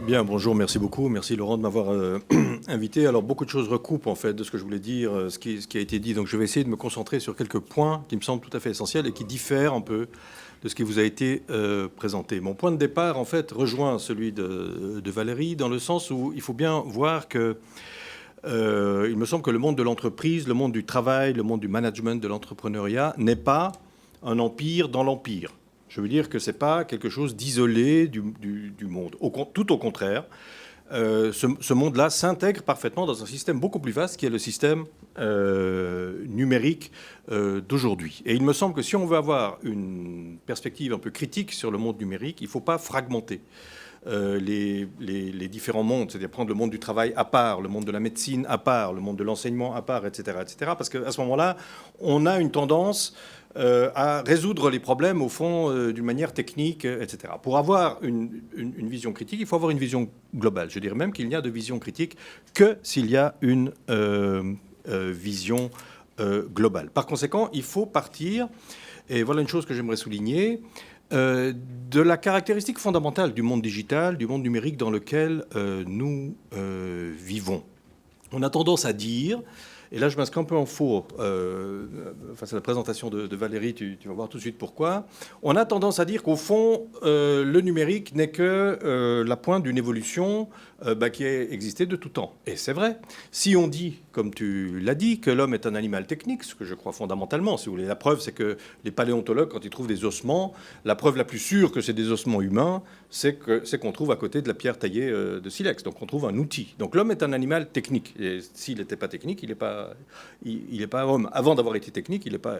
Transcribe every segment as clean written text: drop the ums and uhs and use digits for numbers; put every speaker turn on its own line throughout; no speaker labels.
Bien, bonjour, merci beaucoup. Merci Laurent de m'avoir invité. Alors, beaucoup de choses recoupent en fait de ce que je voulais dire, ce qui a été dit. Donc, je vais essayer de me concentrer sur quelques points qui me semblent tout à fait essentiels et qui diffèrent un peu de ce qui vous a été présenté. Mon point de départ, en fait, rejoint celui de Valérie dans le sens où il faut bien voir que il me semble que le monde de l'entreprise, le monde du travail, le monde du management, de l'entrepreneuriat n'est pas un empire dans l'empire. Je veux dire que ce n'est pas quelque chose d'isolé du monde. Tout au contraire, ce monde-là s'intègre parfaitement dans un système beaucoup plus vaste qui est le système numérique d'aujourd'hui. Et il me semble que si on veut avoir une perspective un peu critique sur le monde numérique, il ne faut pas fragmenter les différents mondes, c'est-à-dire prendre le monde du travail à part, le monde de la médecine à part, le monde de l'enseignement à part, etc., etc. Parce qu'à ce moment-là, on a une tendance à résoudre les problèmes, au fond, d'une manière technique, etc. Pour avoir une vision critique, il faut avoir une vision globale. Je dirais même qu'il n'y a de vision critique que s'il y a une vision globale. Par conséquent, il faut partir, et voilà une chose que j'aimerais souligner, de la caractéristique fondamentale du monde digital, du monde numérique dans lequel nous vivons. On a tendance à dire... Et là, je m'inscris un peu en faux face à la présentation de Valérie, tu vas voir tout de suite pourquoi. On a tendance à dire qu'au fond, le numérique n'est que la pointe d'une évolution qui a existé de tout temps. Et c'est vrai. Si on dit, comme tu l'as dit, que l'homme est un animal technique, ce que je crois fondamentalement, si vous voulez, la preuve, c'est que les paléontologues, quand ils trouvent des ossements, la preuve la plus sûre que c'est des ossements humains, c'est qu'on trouve à côté de la pierre taillée de silex. Donc on trouve un outil. Donc l'homme est un animal technique. Et s'il n'était pas technique, il n'est pas homme. Avant d'avoir été technique, il n'est pas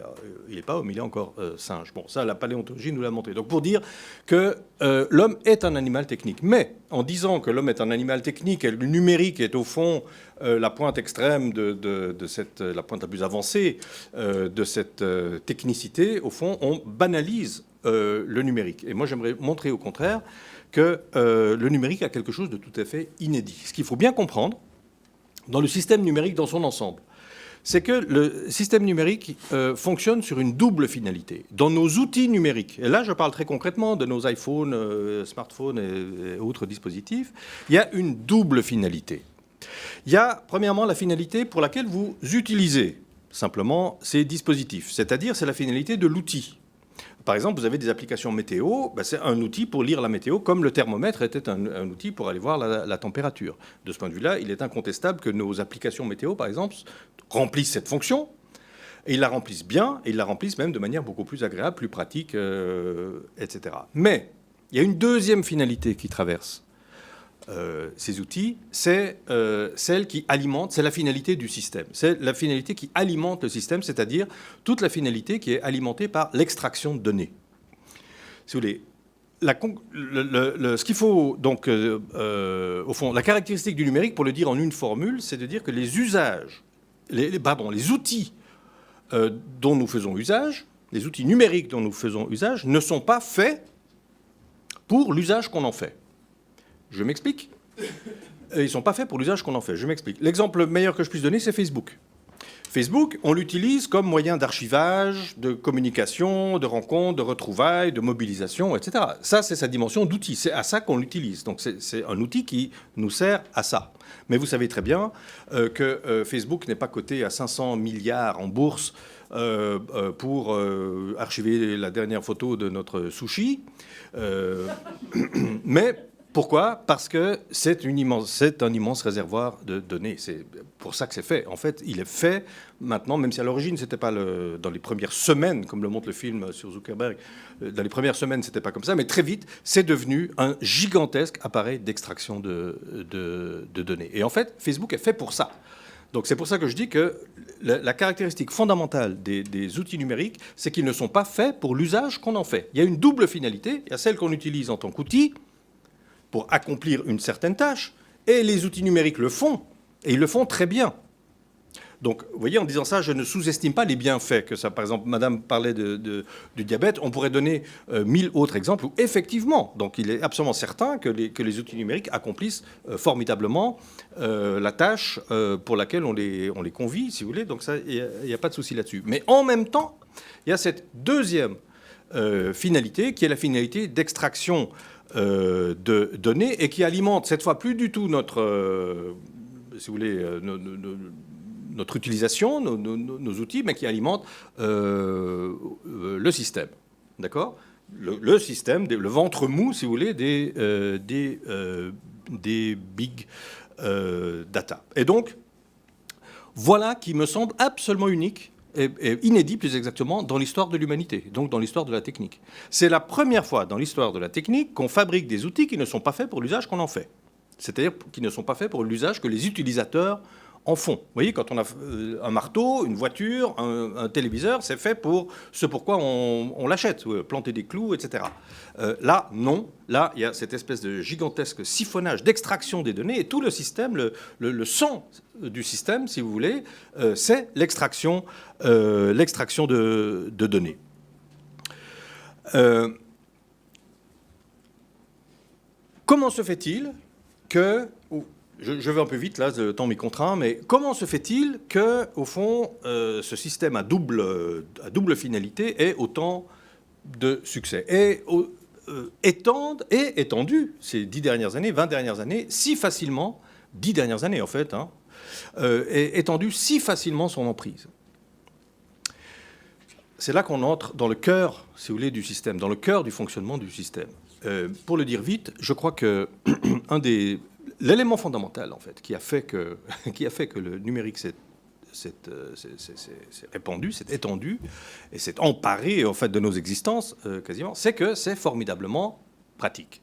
homme, il est encore singe. Bon, ça, la paléontologie nous l'a montré. Donc pour dire que l'homme est un animal technique. Mais en disant que l'homme est un animal technique et le numérique est au fond la pointe extrême la pointe la plus avancée de cette technicité, au fond, on banalise le numérique. Et moi, j'aimerais montrer au contraire que le numérique a quelque chose de tout à fait inédit. Ce qu'il faut bien comprendre dans le système numérique dans son ensemble, c'est que le système numérique fonctionne sur une double finalité. Dans nos outils numériques, et là je parle très concrètement de nos iPhones, smartphones et autres dispositifs, il y a une double finalité. Il y a premièrement la finalité pour laquelle vous utilisez simplement ces dispositifs, c'est-à-dire c'est la finalité de l'outil. Par exemple, vous avez des applications météo, c'est un outil pour lire la météo, comme le thermomètre était un outil pour aller voir la température. De ce point de vue-là, il est incontestable que nos applications météo, par exemple, remplissent cette fonction, et ils la remplissent bien, et ils la remplissent même de manière beaucoup plus agréable, plus pratique, etc. Mais il y a une deuxième finalité qui traverse ces outils, c'est celle qui alimente, c'est la finalité du système. C'est la finalité qui alimente le système, c'est-à-dire toute la finalité qui est alimentée par l'extraction de données. Si vous voulez, ce qu'il faut donc, au fond, la caractéristique du numérique, pour le dire en une formule, c'est de dire que les usages, les outils dont nous faisons usage, les outils numériques dont nous faisons usage, ne sont pas faits pour l'usage qu'on en fait. Je m'explique. Ils ne sont pas faits pour l'usage qu'on en fait. Je m'explique. L'exemple meilleur que je puisse donner, c'est Facebook. Facebook, on l'utilise comme moyen d'archivage, de communication, de rencontre, de retrouvailles, de mobilisation, etc. Ça, c'est sa dimension d'outil. C'est à ça qu'on l'utilise. Donc, c'est un outil qui nous sert à ça. Mais vous savez très bien que Facebook n'est pas coté à 500 milliards en bourse pour archiver la dernière photo de notre sushi. Mais... Pourquoi ? Parce que c'est un immense réservoir de données. C'est pour ça que c'est fait. En fait, il est fait maintenant, même si à l'origine, ce n'était pas dans les premières semaines, comme le montre le film sur Zuckerberg, dans les premières semaines, ce n'était pas comme ça, mais très vite, c'est devenu un gigantesque appareil d'extraction de données. Et en fait, Facebook est fait pour ça. Donc c'est pour ça que je dis que la caractéristique fondamentale des outils numériques, c'est qu'ils ne sont pas faits pour l'usage qu'on en fait. Il y a une double finalité. Il y a celle qu'on utilise en tant qu'outil, pour accomplir une certaine tâche, et les outils numériques le font, et ils le font très bien. Donc, vous voyez, en disant ça, je ne sous-estime pas les bienfaits que ça. Par exemple, Madame parlait du diabète. On pourrait donner 1000 autres exemples où, effectivement, donc il est absolument certain que les outils numériques accomplissent formidablement la tâche pour laquelle on les convie, si vous voulez. Donc, ça, il n'y a pas de souci là-dessus. Mais en même temps, il y a cette deuxième finalité, qui est la finalité d'extraction de données et qui alimente cette fois plus du tout notre, si vous voulez, notre utilisation, nos outils, mais qui alimente le système. D'accord ? Le système, le ventre mou, si vous voulez, des big data. Et donc, voilà qui me semble absolument unique et inédit, plus exactement, dans l'histoire de l'humanité, donc dans l'histoire de la technique. C'est la première fois dans l'histoire de la technique qu'on fabrique des outils qui ne sont pas faits pour l'usage qu'on en fait. C'est-à-dire qui ne sont pas faits pour l'usage que les utilisateurs en fond. Vous voyez, quand on a un marteau, une voiture, un téléviseur, c'est fait pour ce pourquoi on l'achète, planter des clous, etc. Là, non. Là, il y a cette espèce de gigantesque siphonnage d'extraction des données, et tout le système, le sang du système, si vous voulez, c'est l'extraction de données. Comment se fait-il que... Je vais un peu vite, là, le temps m'y contraint, mais comment se fait-il que, au fond, ce système à double finalité ait autant de succès et étendu ces 10 dernières années, 20 dernières années, si facilement, 10 dernières années en fait, et étendu si facilement son emprise? C'est là qu'on entre dans le cœur, si vous voulez, du système, dans le cœur du fonctionnement du système. Pour le dire vite, je crois que l'élément fondamental, en fait, qui a fait que le numérique s'est répandu, s'est étendu et s'est emparé, en fait, de nos existences, quasiment, c'est que c'est formidablement pratique.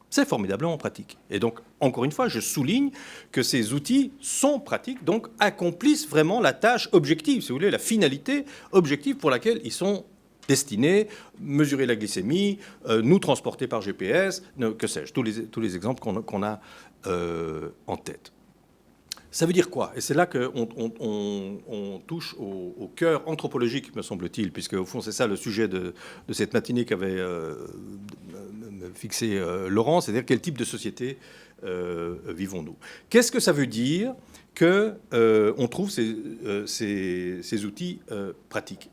C'est formidablement pratique. Et donc, encore une fois, je souligne que ces outils sont pratiques, donc accomplissent vraiment la tâche objective, si vous voulez, la finalité objective pour laquelle ils sont destinés, mesurer la glycémie, nous transporter par GPS, que sais-je, tous les exemples qu'on a en tête. Ça veut dire quoi? Et c'est là qu'on touche au cœur anthropologique, me semble-t-il, puisque au fond c'est ça le sujet de cette matinée qu'avait fixé Laurent, c'est-à-dire quel type de société vivons-nous? Qu'est-ce que ça veut dire qu'on trouve ces outils pratiques?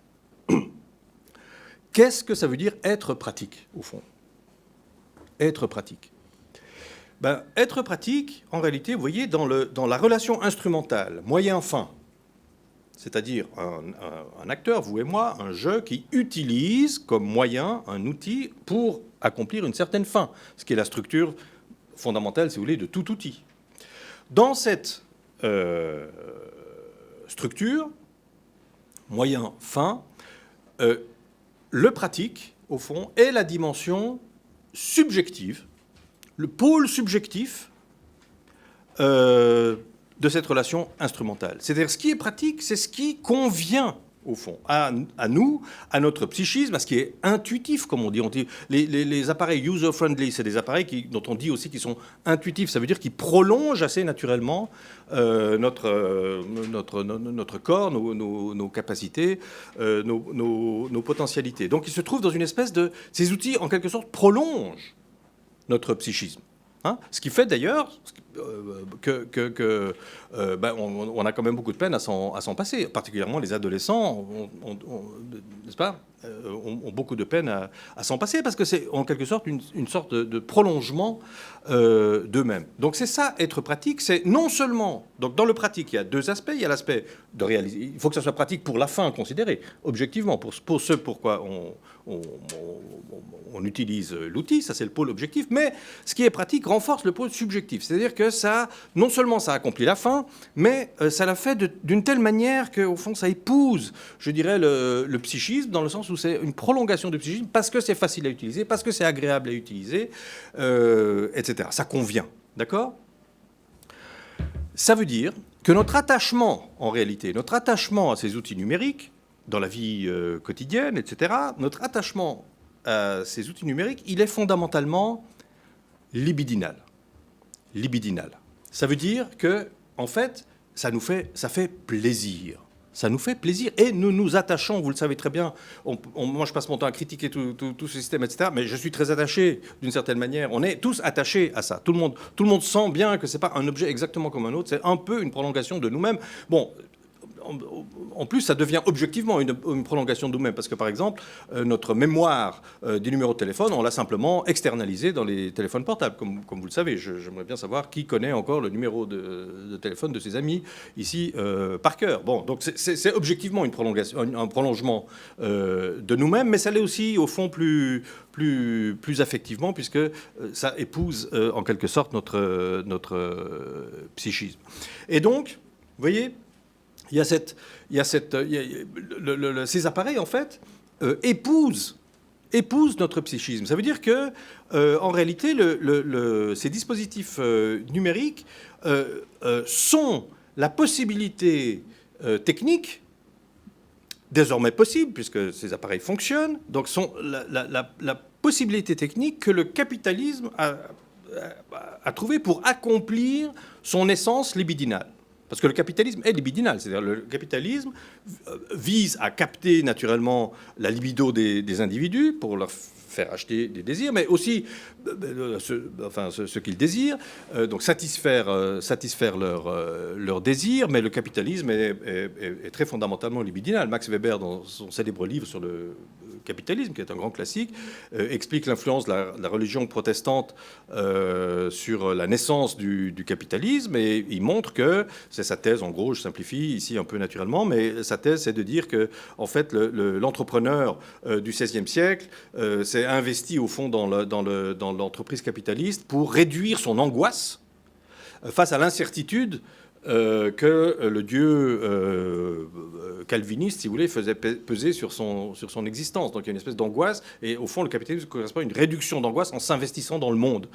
Qu'est-ce que ça veut dire être pratique, au fond? Être pratique. Être pratique, en réalité, vous voyez, dans la relation instrumentale, moyen-fin, c'est-à-dire un acteur, vous et moi, un jeu qui utilise comme moyen un outil pour accomplir une certaine fin, ce qui est la structure fondamentale, si vous voulez, de tout outil. Dans cette structure, moyen-fin, le pratique, au fond, est la dimension subjective, le pôle subjectif de cette relation instrumentale. C'est-à-dire ce qui est pratique, c'est ce qui convient, au fond, à nous, à notre psychisme, à ce qui est intuitif, comme on dit. Les appareils user-friendly, c'est des appareils dont on dit aussi qu'ils sont intuitifs. Ça veut dire qu'ils prolongent assez naturellement notre corps, nos capacités, nos potentialités. Donc il se trouve dans une espèce de... Ces outils, en quelque sorte, prolongent notre psychisme. Ce qui fait d'ailleurs on a quand même beaucoup de peine à s'en passer. Particulièrement les adolescents n'est-ce pas, ont beaucoup de peine à s'en passer parce que c'est en quelque sorte une sorte de prolongement d'eux-mêmes. Donc c'est ça, être pratique, c'est non seulement... Donc dans le pratique, il y a deux aspects. Il y a l'aspect de réaliser. Il faut que ça soit pratique pour la fin considérée, objectivement, pour ce pourquoi on utilise l'outil, ça c'est le pôle objectif, mais ce qui est pratique renforce le pôle subjectif. C'est-à-dire que ça, non seulement ça accomplit la fin, mais ça l'a fait d'une telle manière qu'au fond ça épouse, je dirais, le psychisme, dans le sens où c'est une prolongation du psychisme, parce que c'est facile à utiliser, parce que c'est agréable à utiliser, etc. Ça convient, d'accord ? Ça veut dire que notre attachement, en réalité, notre attachement à ces outils numériques, dans la vie quotidienne, etc., notre attachement à ces outils numériques, il est fondamentalement libidinal. Libidinal. Ça veut dire que, en fait, ça fait plaisir. Ça nous fait plaisir et nous nous attachons, vous le savez très bien. Moi, je passe mon temps à critiquer tout ce système, etc. Mais je suis très attaché, d'une certaine manière. On est tous attachés à ça. Tout le monde sent bien que ce n'est pas un objet exactement comme un autre. C'est un peu une prolongation de nous-mêmes. Bon. En plus, ça devient objectivement une prolongation de nous-mêmes, parce que, par exemple, notre mémoire des numéros de téléphone, on l'a simplement externalisé dans les téléphones portables, comme vous le savez. J'aimerais bien savoir qui connaît encore le numéro de téléphone de ses amis, ici, par cœur. Bon, donc c'est objectivement un prolongement de nous-mêmes, mais ça l'est aussi, au fond, plus affectivement, puisque ça épouse, en quelque sorte, notre psychisme. Et donc, vous voyez, ces appareils, en fait, épousent notre psychisme. Ça veut dire que, en réalité, ces dispositifs numériques sont la possibilité technique, désormais possible, puisque ces appareils fonctionnent, donc sont la possibilité technique que le capitalisme a trouvée pour accomplir son essence libidinale. Parce que le capitalisme est libidinal, c'est-à-dire le capitalisme vise à capter naturellement la libido des individus pour leur faire acheter des désirs, mais aussi ce qu'ils désirent, donc satisfaire leurs désirs, mais le capitalisme est très fondamentalement libidinal. Max Weber, dans son célèbre livre sur le capitalisme, qui est un grand classique, explique l'influence de la religion protestante sur la naissance du capitalisme, et il montre que, c'est sa thèse, en gros, je simplifie ici un peu naturellement, mais sa thèse, c'est de dire que, en fait, l'entrepreneur du XVIe siècle s'est investi, au fond, dans l'entreprise capitaliste pour réduire son angoisse face à l'incertitude que le dieu calviniste, si vous voulez, faisait peser sur son existence. Donc il y a une espèce d'angoisse, et au fond, le capitalisme correspond à une réduction d'angoisse en s'investissant dans le monde.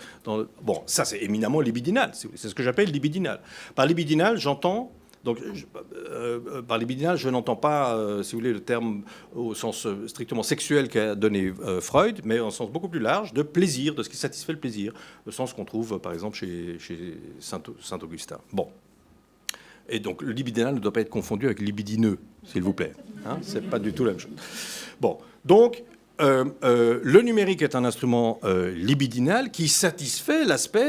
Bon, ça, c'est éminemment libidinal. C'est ce que j'appelle libidinal. Par libidinal, j'entends... Donc, par libidinal, je n'entends pas, si vous voulez, le terme au sens strictement sexuel qu'a donné Freud, mais en sens beaucoup plus large, de plaisir, de ce qui satisfait le plaisir, le sens qu'on trouve, par exemple, chez Saint-Augustin. Bon. Et donc, le libidinal ne doit pas être confondu avec libidineux, s'il vous plaît. Hein, c'est pas du tout la même chose. Bon, donc... le numérique est un instrument libidinal qui satisfait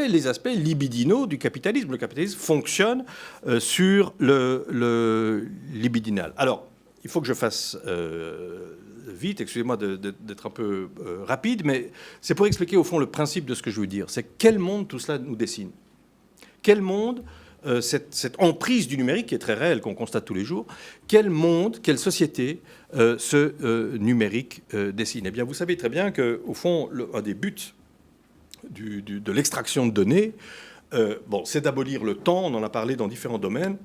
les aspects libidinaux du capitalisme. Le capitalisme fonctionne sur le libidinal. Alors, il faut que je fasse vite, excusez-moi d'être un peu rapide, mais c'est pour expliquer au fond le principe de ce que je veux dire. C'est quel monde tout cela nous dessine. Quel monde... cette emprise du numérique qui est très réelle, qu'on constate tous les jours, quel monde, quelle société ce numérique dessine? Eh bien, vous savez très bien qu'au fond, un des buts de l'extraction de données, c'est d'abolir le temps, on en a parlé dans différents domaines,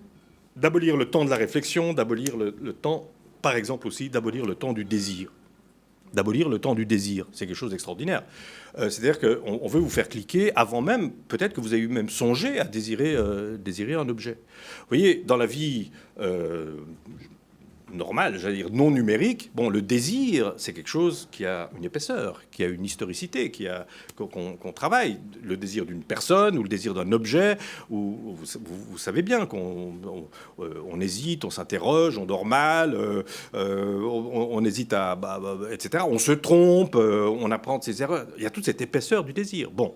d'abolir le temps de la réflexion, d'abolir le temps, par exemple aussi, d'abolir le temps du désir. D'abolir le temps du désir, c'est quelque chose d'extraordinaire. C'est-à-dire qu'on veut vous faire cliquer avant même, peut-être que vous avez même songé à désirer un objet. Vous voyez, dans la vie normale, j'allais dire non numérique, bon, le désir, c'est quelque chose qui a une épaisseur, qui a une historicité, qu'on travaille. Le désir d'une personne ou le désir d'un objet, où vous savez bien qu'on hésite, on s'interroge, on dort mal, on hésite etc. On se trompe, on apprend de ses erreurs. Il y a toute cette épaisseur du désir. Bon,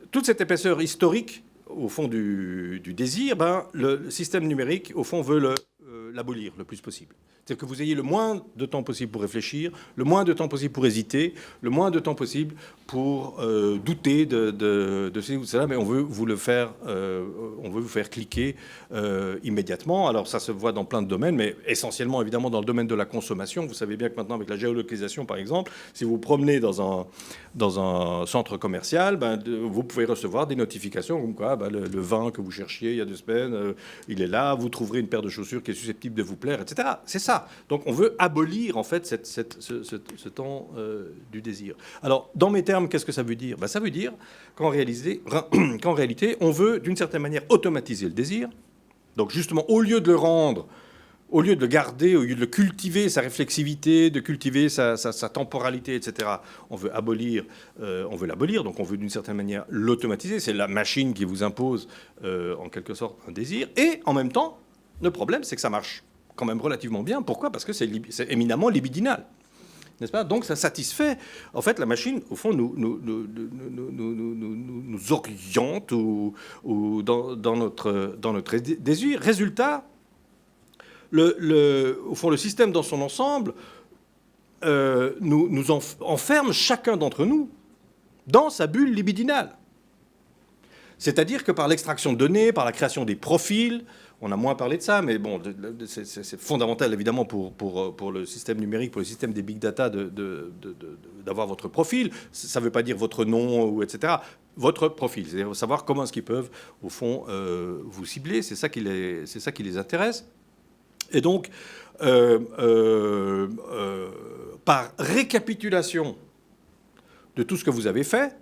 toute cette épaisseur historique, au fond, du désir, le système numérique, au fond, veut l'abolir le plus possible. C'est-à-dire que vous ayez le moins de temps possible pour réfléchir, le moins de temps possible pour hésiter, le moins de temps possible pour douter de ceci ou de cela, mais on veut vous faire cliquer immédiatement. Alors ça se voit dans plein de domaines, mais essentiellement évidemment dans le domaine de la consommation. Vous savez bien que maintenant avec la géolocalisation par exemple, si vous vous promenez dans un centre commercial, vous pouvez recevoir des notifications comme quoi le vin que vous cherchiez il y a 2 semaines, il est là, vous trouverez une paire de chaussures qui est susceptible de vous plaire, etc. C'est ça. Donc on veut abolir en fait ce temps du désir. Alors dans mes termes, qu'est-ce que ça veut dire? Ça veut dire qu'en réalité, on veut d'une certaine manière automatiser le désir. Donc justement, au lieu de le rendre au lieu de le garder, au lieu de le cultiver, sa réflexivité, de cultiver sa temporalité, etc., on veut l'abolir, donc on veut d'une certaine manière l'automatiser. C'est la machine qui vous impose, en quelque sorte, un désir. Et en même temps, le problème, c'est que ça marche quand même relativement bien. Pourquoi ? Parce que c'est éminemment libidinal. N'est-ce pas ? Donc ça satisfait. En fait, la machine, au fond, nous oriente dans notre désir. Résultat, au fond, le système dans son ensemble nous enferme chacun d'entre nous dans sa bulle libidinale. C'est-à-dire que par l'extraction de données, par la création des profils, on a moins parlé de ça, mais bon, c'est fondamental évidemment pour le système numérique, pour le système des big data, d'avoir votre profil. Ça ne veut pas dire votre nom, ou etc. Votre profil, c'est-à-dire savoir comment est-ce qu'ils peuvent, au fond, vous cibler. C'est ça qui les intéresse. Et donc, par récapitulation de tout ce que vous avez fait,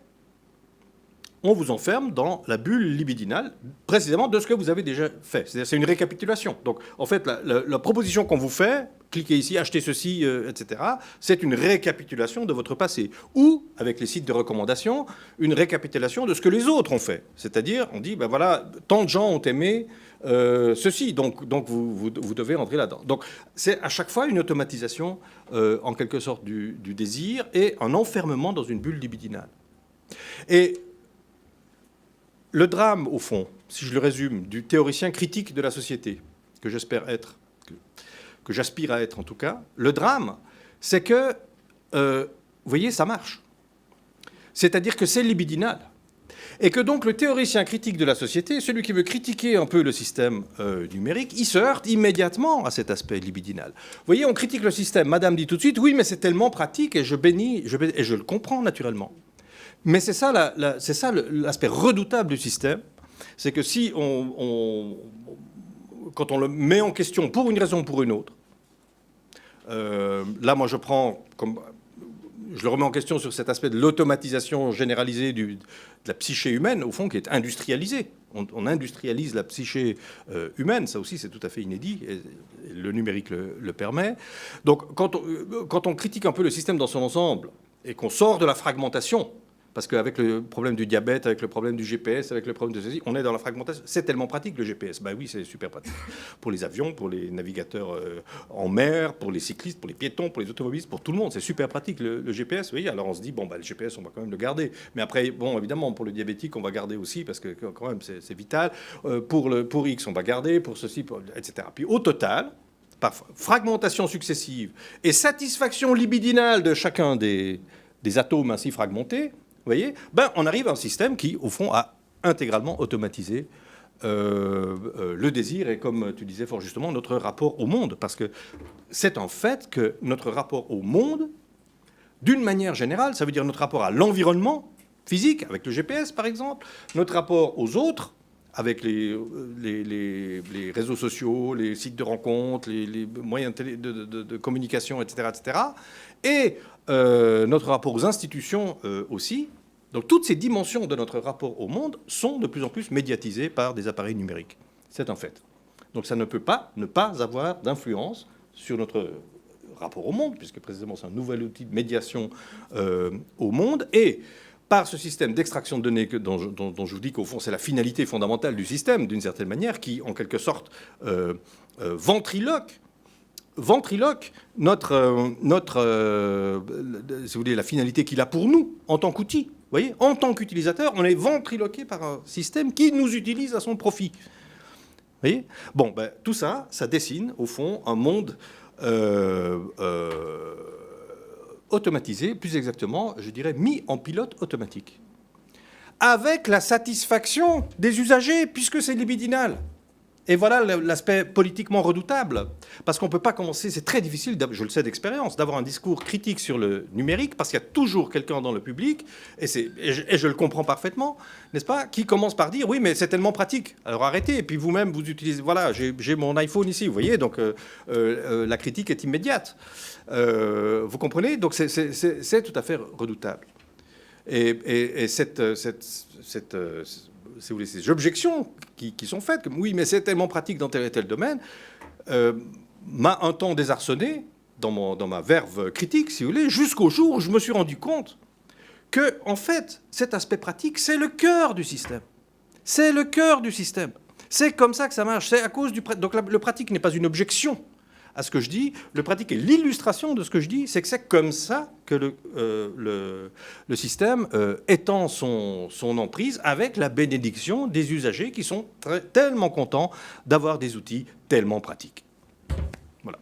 on vous enferme dans la bulle libidinale, précisément de ce que vous avez déjà fait. C'est une récapitulation. Donc, en fait, la proposition qu'on vous fait, cliquez ici, achetez ceci, etc., c'est une récapitulation de votre passé. Ou, avec les sites de recommandation, une récapitulation de ce que les autres ont fait. C'est-à-dire, on dit, ben voilà, tant de gens ont aimé ceci, donc vous devez entrer là-dedans. Donc, c'est à chaque fois une automatisation, en quelque sorte, du désir et un enfermement dans une bulle libidinale. Et le drame, au fond, si je le résume, du théoricien critique de la société, que j'espère être, que j'aspire à être en tout cas, le drame, c'est que, vous voyez, ça marche. C'est-à-dire que c'est libidinal. Et que donc le théoricien critique de la société, celui qui veut critiquer un peu le système numérique, il se heurte immédiatement à cet aspect libidinal. Vous voyez, on critique le système. Madame dit tout de suite, oui, mais c'est tellement pratique et je bénis, et je le comprends naturellement. Mais c'est ça l'aspect redoutable du système, c'est que si quand on le met en question pour une raison ou pour une autre, là moi je le remets en question sur cet aspect de l'automatisation généralisée de la psyché humaine, au fond, qui est industrialisée. On industrialise la psyché humaine, ça aussi c'est tout à fait inédit, et le numérique le permet. Donc quand on critique un peu le système dans son ensemble, et qu'on sort de la fragmentation, parce qu'avec le problème du diabète, avec le problème du GPS, avec le problème de ceci, on est dans la fragmentation. C'est tellement pratique le GPS. Ben oui, c'est super pratique. Pour les avions, pour les navigateurs en mer, pour les cyclistes, pour les piétons, pour les automobilistes, pour tout le monde. C'est super pratique le GPS. Oui, alors on se dit, bon, ben, le GPS, on va quand même le garder. Mais après, bon, évidemment, pour le diabétique, on va garder aussi, parce que quand même, c'est vital. Pour X, on va garder, pour ceci, etc. Puis au total, par fragmentation successive et satisfaction libidinale de chacun des atomes ainsi fragmentés, vous voyez, ben, on arrive à un système qui, au fond, a intégralement automatisé le désir et, comme tu disais fort justement, notre rapport au monde. Parce que c'est un fait que notre rapport au monde, d'une manière générale, ça veut dire notre rapport à l'environnement physique, avec le GPS par exemple, notre rapport aux autres, avec les réseaux sociaux, les sites de rencontres, les moyens de communication, etc., et notre rapport aux institutions aussi. Donc toutes ces dimensions de notre rapport au monde sont de plus en plus médiatisées par des appareils numériques. C'est un fait. Donc ça ne peut pas ne pas avoir d'influence sur notre rapport au monde, puisque précisément c'est un nouvel outil de médiation au monde. Et par ce système d'extraction de données dont je vous dis qu'au fond c'est la finalité fondamentale du système, d'une certaine manière, qui en quelque sorte ventriloque notre si vous voulez, la finalité qu'il a pour nous en tant qu'outil. Vous voyez, en tant qu'utilisateur, on est ventriloqué par un système qui nous utilise à son profit. Vous voyez ? Bon, ben, tout ça, ça dessine, au fond, un monde automatisé, plus exactement, je dirais, mis en pilote automatique. Avec la satisfaction des usagers, puisque c'est libidinal. Et voilà l'aspect politiquement redoutable, parce qu'on ne peut pas commencer, c'est très difficile, je le sais d'expérience, d'avoir un discours critique sur le numérique, parce qu'il y a toujours quelqu'un dans le public, et je le comprends parfaitement, n'est-ce pas, qui commence par dire, oui, mais c'est tellement pratique, alors arrêtez, et puis vous-même, vous utilisez, voilà, j'ai mon iPhone ici, vous voyez, donc la critique est immédiate. Vous comprenez ? Donc c'est tout à fait redoutable. Et si vous voulez, ces objections qui sont faites, comme oui, mais c'est tellement pratique dans tel et tel domaine, m'a un temps désarçonné dans ma verve critique, si vous voulez, jusqu'au jour où je me suis rendu compte que, en fait, cet aspect pratique, c'est le cœur du système. C'est le cœur du système. C'est comme ça que ça marche. C'est à cause du... Donc le pratique n'est pas une objection à ce que je dis. Le pratique est l'illustration de ce que je dis. C'est que c'est comme ça que le système étend son emprise avec la bénédiction des usagers qui sont tellement contents d'avoir des outils tellement pratiques. Voilà.